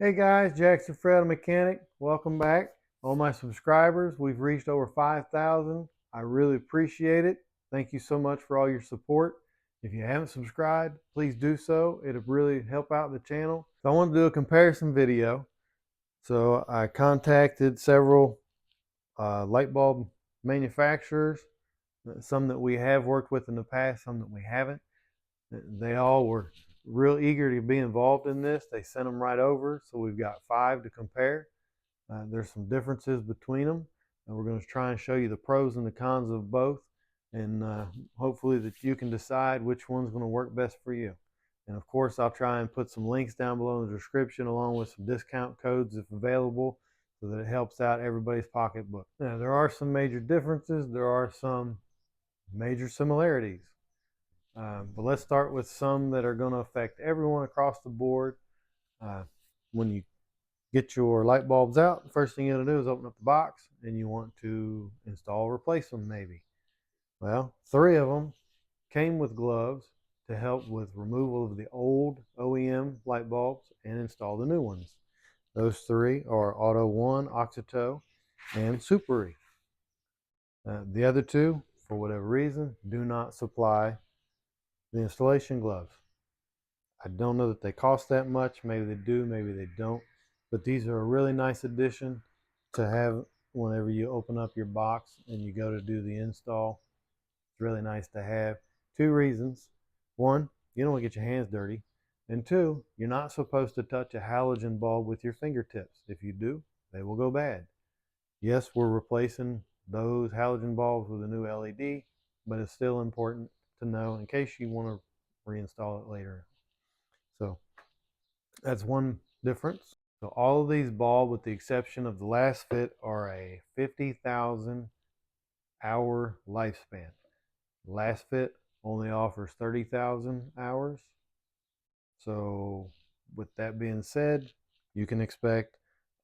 Hey guys, Jack Silverado Mechanic. Welcome back. All my subscribers, we've reached over 5,000. I really appreciate it. Thank you so much for all your support. If you haven't subscribed, please do so. It'll really help out the channel. So I want to do a comparison video. So I contacted several light bulb manufacturers, some that we have worked with in the past, some that we haven't. They all were real eager to be involved in this. They sent them right over, so we've got 5 to compare. There's some differences between them, and we're going to try and show you the pros and the cons of both, and hopefully that you can decide which one's going to work best for you. And of course, I'll try and put some links down below in the description along with some discount codes if available so that it helps out everybody's pocketbook. Now, there are some major differences. There are some major similarities. But let's start with some that are going to affect everyone across the board. When you get your light bulbs out, the first thing you're going to do is open up the box and you want to install or replace them maybe. Well, 3 of them came with gloves to help with removal of the old OEM light bulbs and install the new ones. Those 3 are Auto 1, Oxito, and Superi. The other 2, for whatever reason, do not supply the installation gloves. I don't know that they cost that much. Maybe they do, maybe they don't. But these are a really nice addition to have whenever you open up your box and you go to do the install. It's really nice to have. 2 reasons. 1, you don't want to get your hands dirty. And 2, you're not supposed to touch a halogen bulb with your fingertips. If you do, they will go bad. Yes, we're replacing those halogen bulbs with a new LED, but it's still important to know in case you want to reinstall it later. So that's one difference. So all of these bulbs, with the exception of the last fit, are a 50,000 hour lifespan. Last fit only offers 30,000 hours. So with that being said, you can expect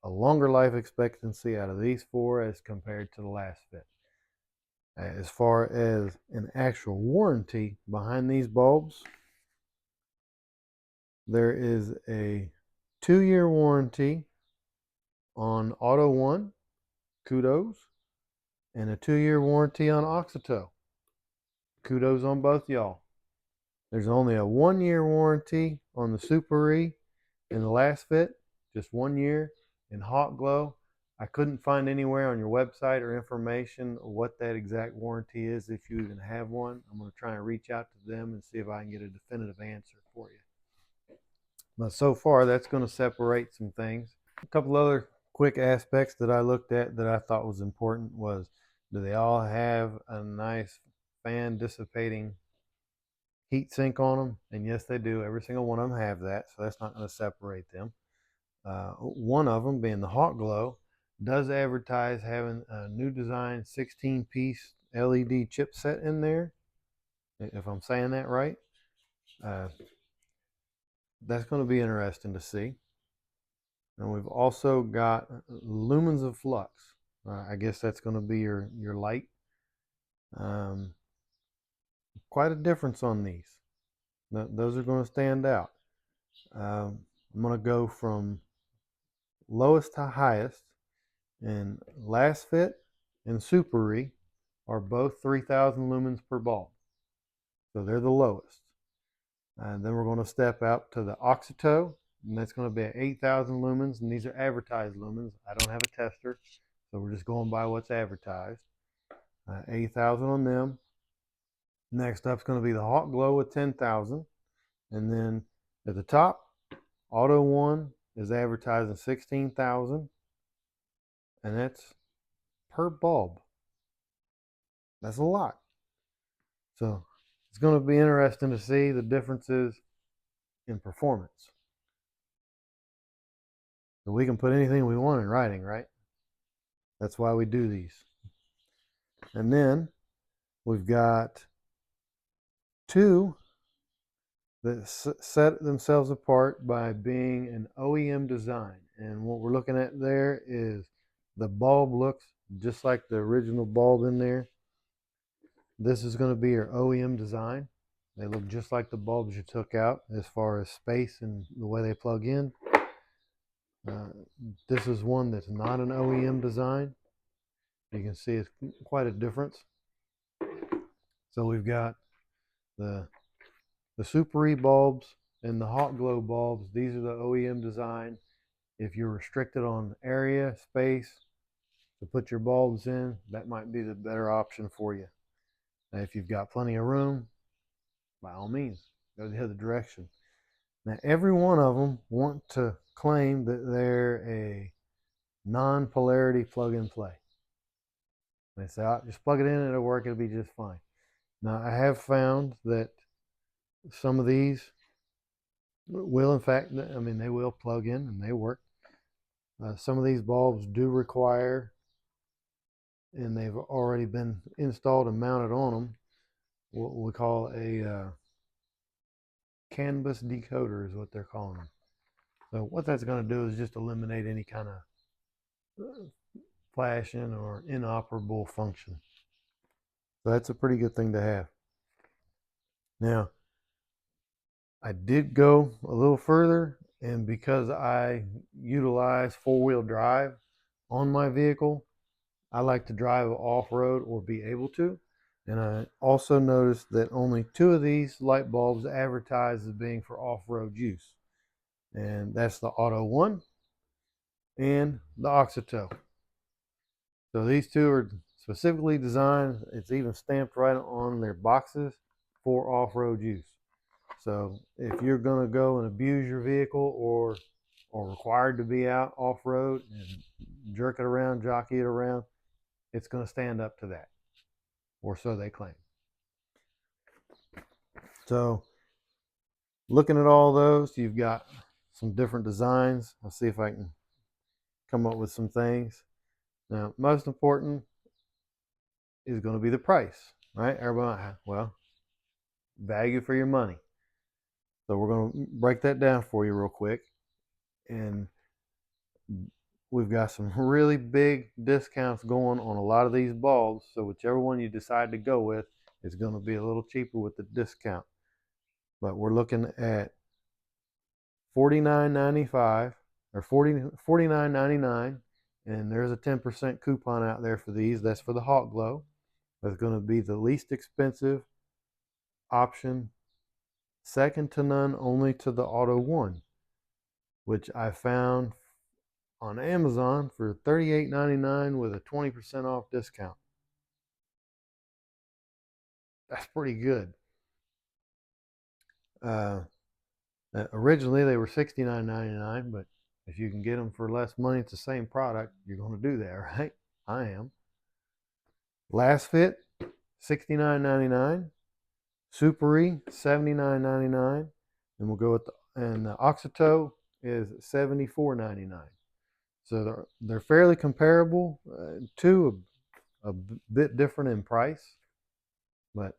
a longer life expectancy out of these 4 as compared to the last fit. As far as an actual warranty behind these bulbs, there is a 2-year warranty on Auto 1, kudos, and a 2-year warranty on Oxito. Kudos on both y'all. There's only a 1-year warranty on the Superi in the last fit, just 1 year. In Hot Glow, I couldn't find anywhere on your website or information what that exact warranty is, if you even have one. I'm going to try and reach out to them and see if I can get a definitive answer for you. But so far, that's going to separate some things. A couple other quick aspects that I looked at that I thought was important was, do they all have a nice fan dissipating heat sink on them? And yes, they do. Every single one of them have that, so that's not going to separate them. One of them, being the Hot Glow, does advertise having a new design 16-piece LED chipset in there, if I'm saying that right. That's going to be interesting to see. And we've also got lumens of flux. I guess that's going to be your light. Quite a difference on these. Those are going to stand out. I'm going to go from lowest to highest. And last fit and Superi are both 3,000 lumens per bulb. So they're the lowest. And then we're going to step out to the Oxito, and that's going to be at 8,000 lumens, and these are advertised lumens. I don't have a tester, so we're just going by what's advertised. 8,000 on them. Next up is going to be the Hot Glow with 10,000, and then at the top, Auto 1 is advertising 16,000, and that's per bulb. That's a lot. So it's going to be interesting to see the differences in performance. So we can put anything we want in writing, right? That's why we do these. And then we've got 2 that set themselves apart by being an OEM design. And what we're looking at there is the bulb looks just like the original bulb in there. This is going to be your OEM design. They look just like the bulbs you took out as far as space and the way they plug in. Uh, this is one that's not an OEM design. You can see it's quite a difference. So we've got the Super E bulbs and the Hot Glow bulbs. These are the OEM design. If you're restricted on area, space to put your bulbs in, that might be the better option for you. Now, if you've got plenty of room, by all means, go the other direction. Now, every one of them want to claim that they're a non-polarity plug-and-play. They say, oh, just plug it in, it'll work, it'll be just fine. Now, I have found that some of these will, in fact, I mean, they will plug in and they work. Some of these bulbs do require, and they've already been installed and mounted on them, what we call a canvas decoder is what they're calling them. So what that's going to do is just eliminate any kind of flashing or inoperable function. So that's a pretty good thing to have. Now, I did go a little further, and because I utilize four-wheel drive on my vehicle, I like to drive off-road or be able to. And I also noticed that only 2 of these light bulbs advertise as being for off-road use. And that's the Auto 1 and the Oxito. So these 2 are specifically designed, it's even stamped right on their boxes, for off-road use. So if you're going to go and abuse your vehicle or required to be out off-road and jerk it around, jockey it around, it's going to stand up to that, or so they claim. So looking at all those, you've got some different designs. I'll see if I can come up with some things. Now, most important is going to be the price, right? Everybody, well, value for your money. So we're going to break that down for you real quick. And we've got some really big discounts going on a lot of these bulbs. So whichever one you decide to go with is going to be a little cheaper with the discount. But we're looking at $49.95 or $49.99, and there's a 10% coupon out there for these. That's for the Hot Glow. That's going to be the least expensive option, second to none, only to the Auto 1, which I found on Amazon for $38.99 with a 20% off discount. That's pretty good. Originally they were $69.99, but if you can get them for less money, it's the same product, you're going to do that, right? I am. Last Fit, $69.99. Super E, $79.99. And we'll go with the Oxito is $74.99. So they're fairly comparable, two a bit different in price, but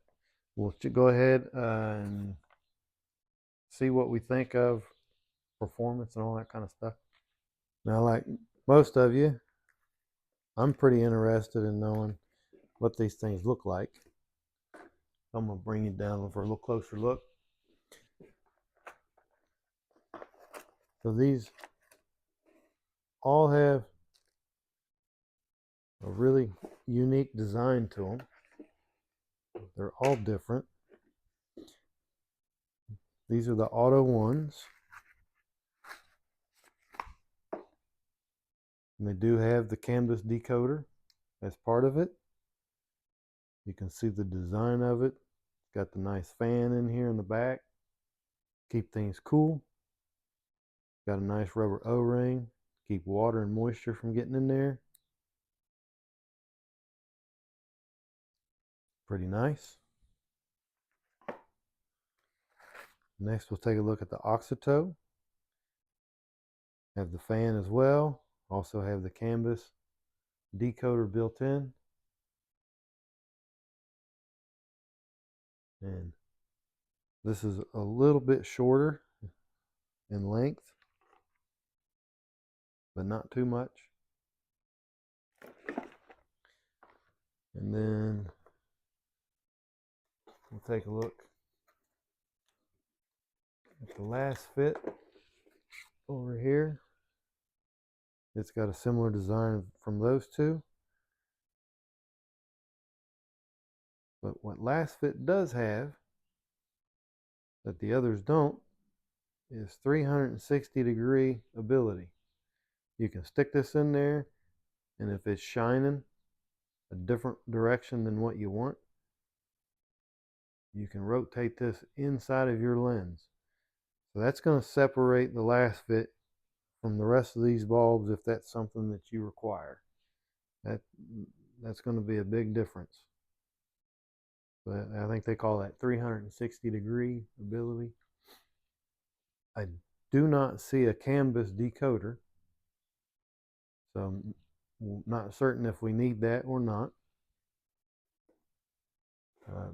we'll go ahead and see what we think of performance and all that kind of stuff. Now, like most of you, I'm pretty interested in knowing what these things look like. I'm going to bring you down for a little closer look. So these all have a really unique design to them. They're all different. These are the Auto 1s. And they do have the canvas decoder as part of it. You can see the design of it. It's got the nice fan in here in the back. Keep things cool. Got a nice rubber O-ring. Keep water and moisture from getting in there. Pretty nice. Next, we'll take a look at the Oxito. Have the fan as well. Also have the canvas decoder built in. And this is a little bit shorter in length, but not too much. And then we'll take a look at the Last Fit over here. It's got a similar design from those two. But what Last Fit does have that the others don't is 360-degree ability. You can stick this in there, and if it's shining a different direction than what you want, you can rotate this inside of your lens. So that's going to separate the Last Fit from the rest of these bulbs if that's something that you require. That's going to be a big difference. But I think they call that 360-degree ability. I do not see a canvas decoder, so I'm not certain if we need that or not.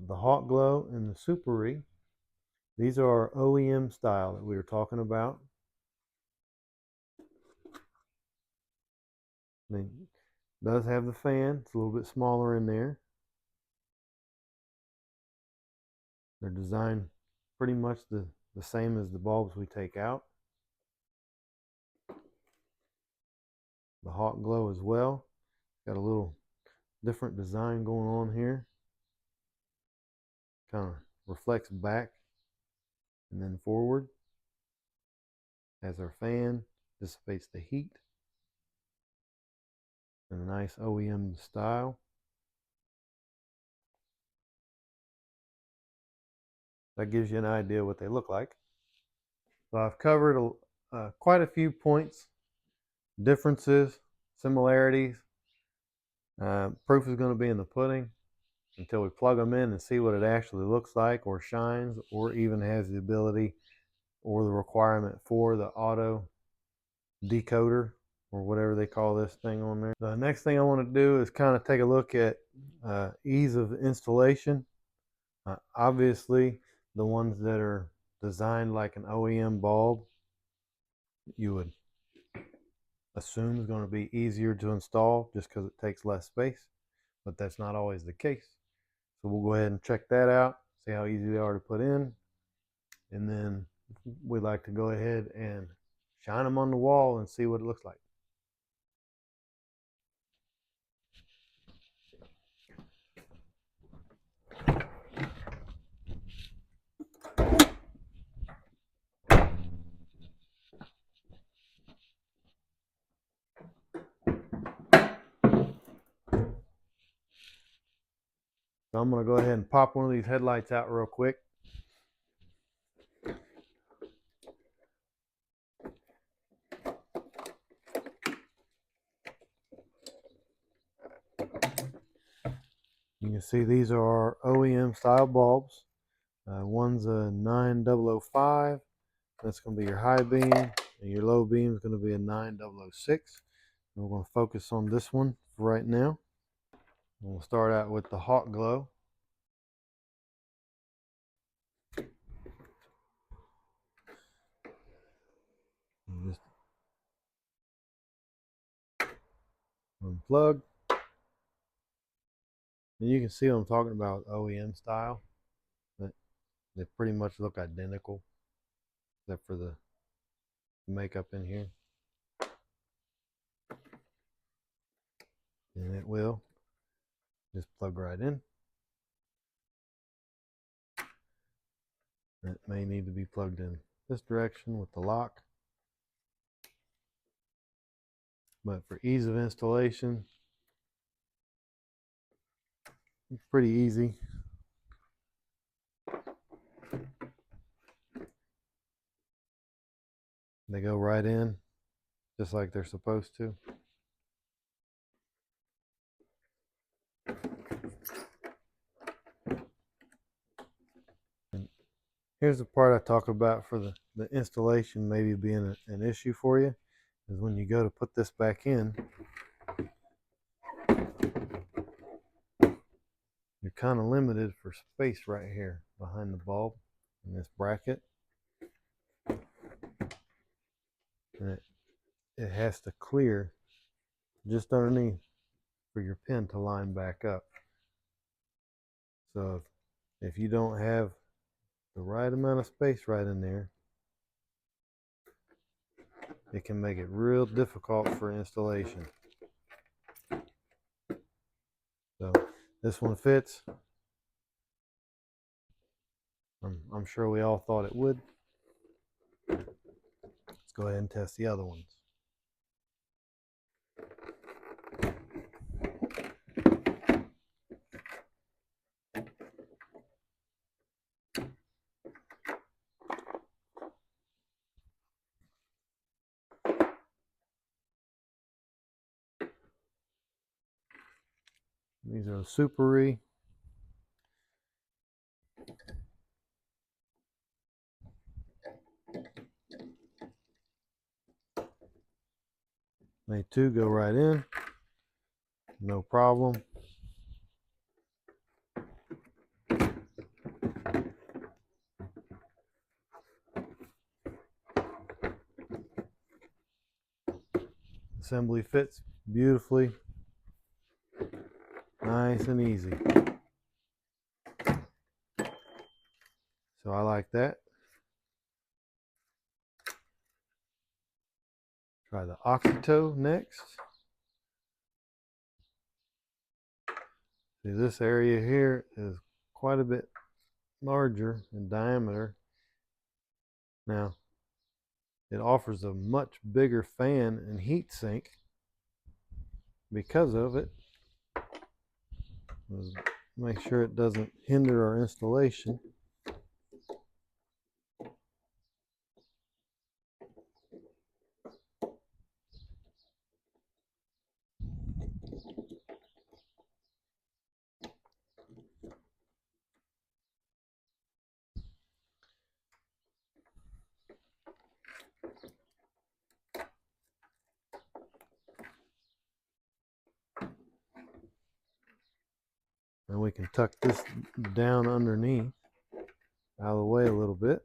The Hot Glow and the Super-E, these are OEM style that we were talking about. It does have the fan. It's a little bit smaller in there. They're designed pretty much the same as the bulbs we take out. The Hot Glow as well. Got a little different design going on here. Kind of reflects back and then forward. As our fan dissipates the heat. And a nice OEM style. That gives you an idea what they look like. So I've covered quite a few points, differences, similarities. Proof is going to be in the pudding until we plug them in and see what it actually looks like, or shines, or even has the ability or the requirement for the auto decoder, or whatever they call this thing on there. The next thing I want to do is kind of take a look at ease of installation. Obviously, the ones that are designed like an OEM bulb, you would assume is going to be easier to install just because it takes less space, but that's not always the case. So we'll go ahead and check that out, see how easy they are to put in, and then we like to go ahead and shine them on the wall and see what it looks like. So I'm going to go ahead and pop one of these headlights out real quick. You can see these are our OEM style bulbs. One's a 9005. That's going to be your high beam, and your low beam is going to be a 9006. And we're going to focus on this one for right now. We'll start out with the Hot Glow. Just unplug. And you can see what I'm talking about, OEM style. They pretty much look identical, except for the makeup in here. And it will just plug right in. It may need to be plugged in this direction with the lock. But for ease of installation, it's pretty easy. They go right in just like they're supposed to. And here's the part I talk about for the installation maybe being an issue for you, is when you go to put this back in, you're kind of limited for space right here behind the bulb in this bracket. And it has to clear just underneath for your pin to line back up. So if you don't have the right amount of space right in there, it can make it real difficult for installation. So this one fits. I'm sure we all thought it would. Let's go ahead and test the other ones. These are Super-E. They too go right in, no problem. Assembly fits beautifully, nice and easy. So I like that. Try the Oxytow next. See, this area here is quite a bit larger in diameter. Now, it offers a much bigger fan and heat sink because of it. Let's make sure it doesn't hinder our installation. And we can tuck this down underneath, out of the way a little bit.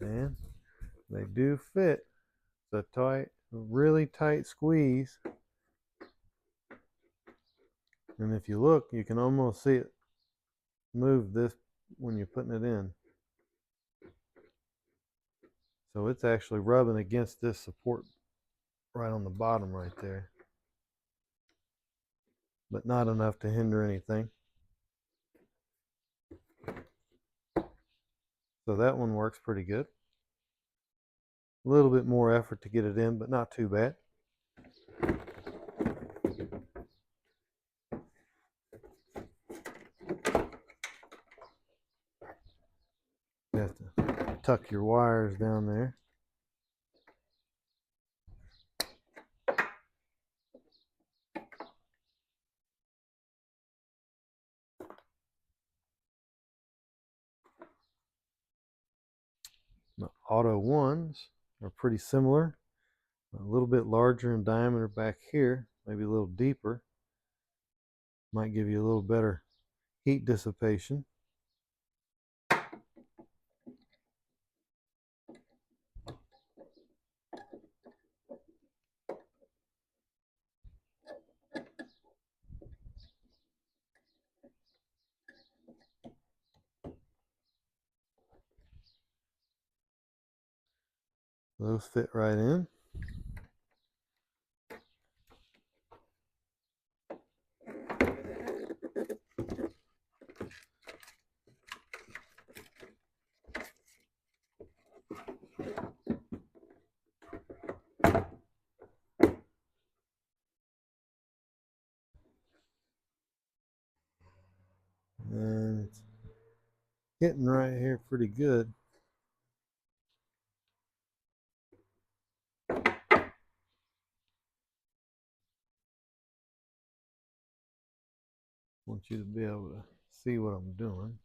And they do fit. It's a tight, really tight squeeze. And if you look, you can almost see it move this when you're putting it in. So it's actually rubbing against this support right on the bottom right there. But not enough to hinder anything. So that one works pretty good. A little bit more effort to get it in, but not too bad. You have to tuck your wires down there. The auto ones are pretty similar. A little bit larger in diameter back here, maybe a little deeper. Might give you a little better heat dissipation. Those fit right in. And it's hitting right here pretty good. Want you to be able to see what I'm doing.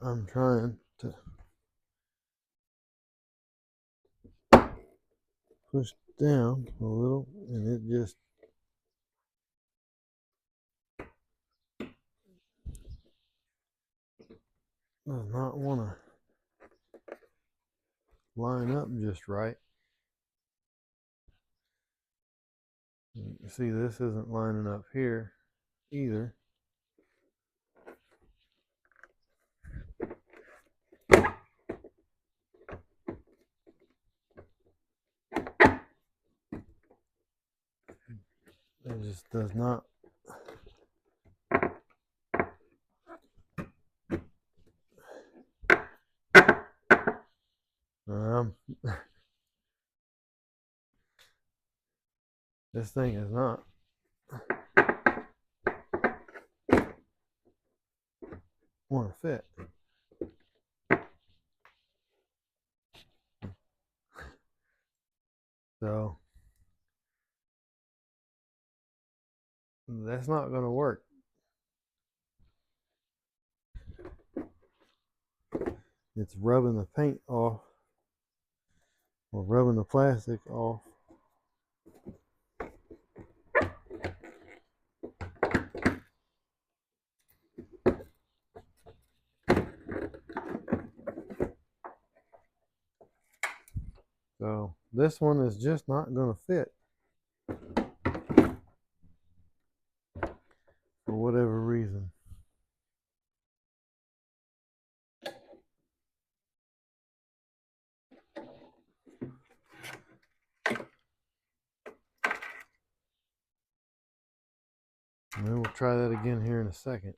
I'm trying to push down a little, and it just does not want to line up just right. You see, this isn't lining up here either. It just does not. This thing is not want to fit. So that's not going to work. It's rubbing the paint off, or rubbing the plastic off. So this one is just not going to fit for whatever reason. And then we'll try that again here in a second.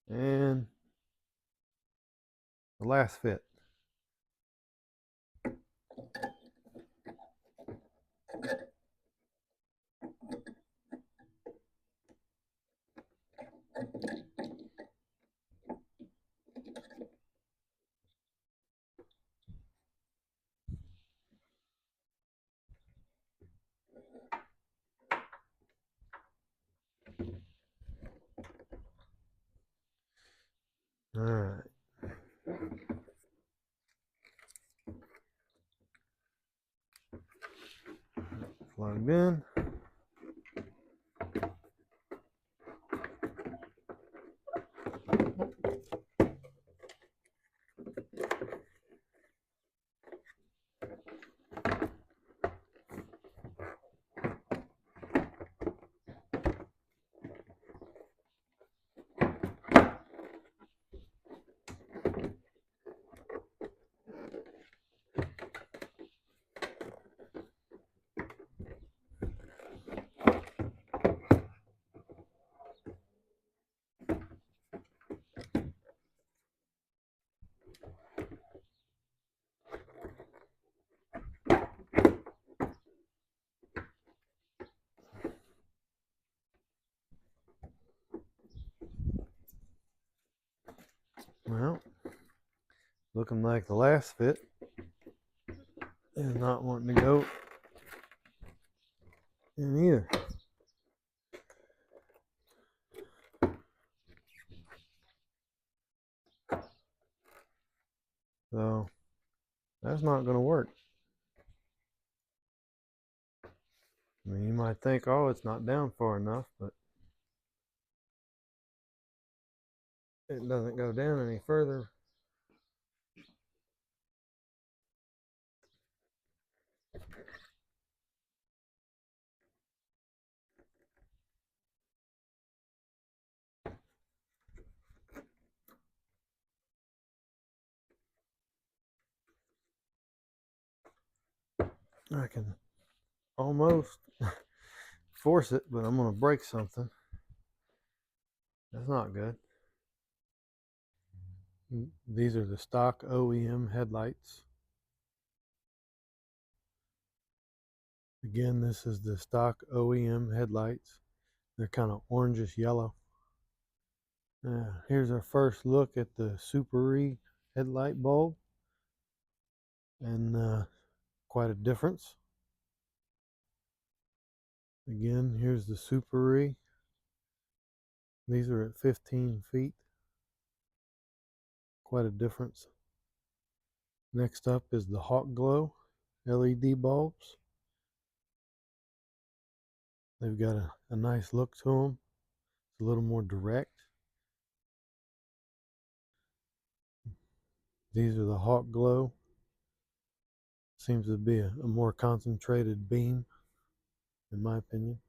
And the last fit. All right. Plugged in. Well, looking like the last fit is not wanting to go in either. So that's not going to work. I mean, you might think, oh, it's not down far enough, but it doesn't go down any further. I can almost force it, but I'm going to break something. That's not good. These are the stock OEM headlights. Again, this is the stock OEM headlights. They're kind of orangish yellow. Here's our first look at the Super E headlight bulb, and quite a difference. Again, here's the Super E. These are at 15 feet. Quite a difference. Next up is the Hawk Glow LED bulbs. They've got a nice look to them. It's a little more direct. These are the Hawk Glow. Seems to be a more concentrated beam, in my opinion.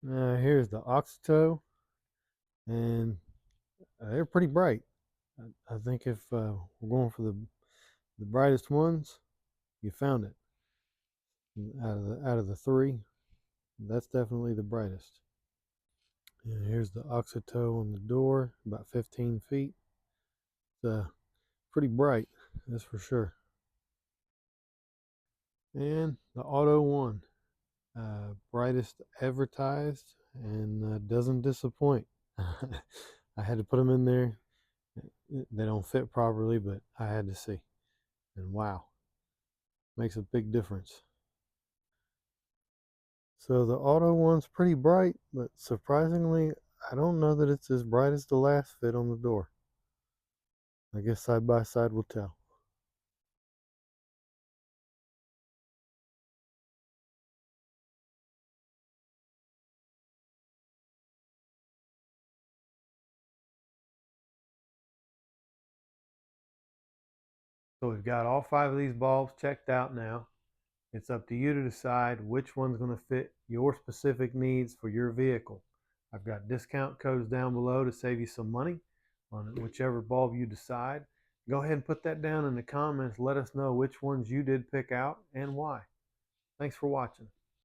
Here's the Oxytow, and they're pretty bright. I think if we're going for the brightest ones, you found it. Out of the three, that's definitely the brightest. And here's the Oxytow on the door, about 15 feet. It's pretty bright, that's for sure. And the Auto One, brightest advertised, and doesn't disappoint. I had to put them in there. They don't fit properly, but I had to see. And wow, makes a big difference. So the Auto One's pretty bright, but surprisingly, I don't know that it's as bright as the last fit on the door. I guess side by side will tell. So we've got all 5 of these bulbs checked out now. It's up to you to decide which one's going to fit your specific needs for your vehicle. I've got discount codes down below to save you some money on whichever bulb you decide. Go ahead and put that down in the comments. Let us know which ones you did pick out and why. Thanks for watching.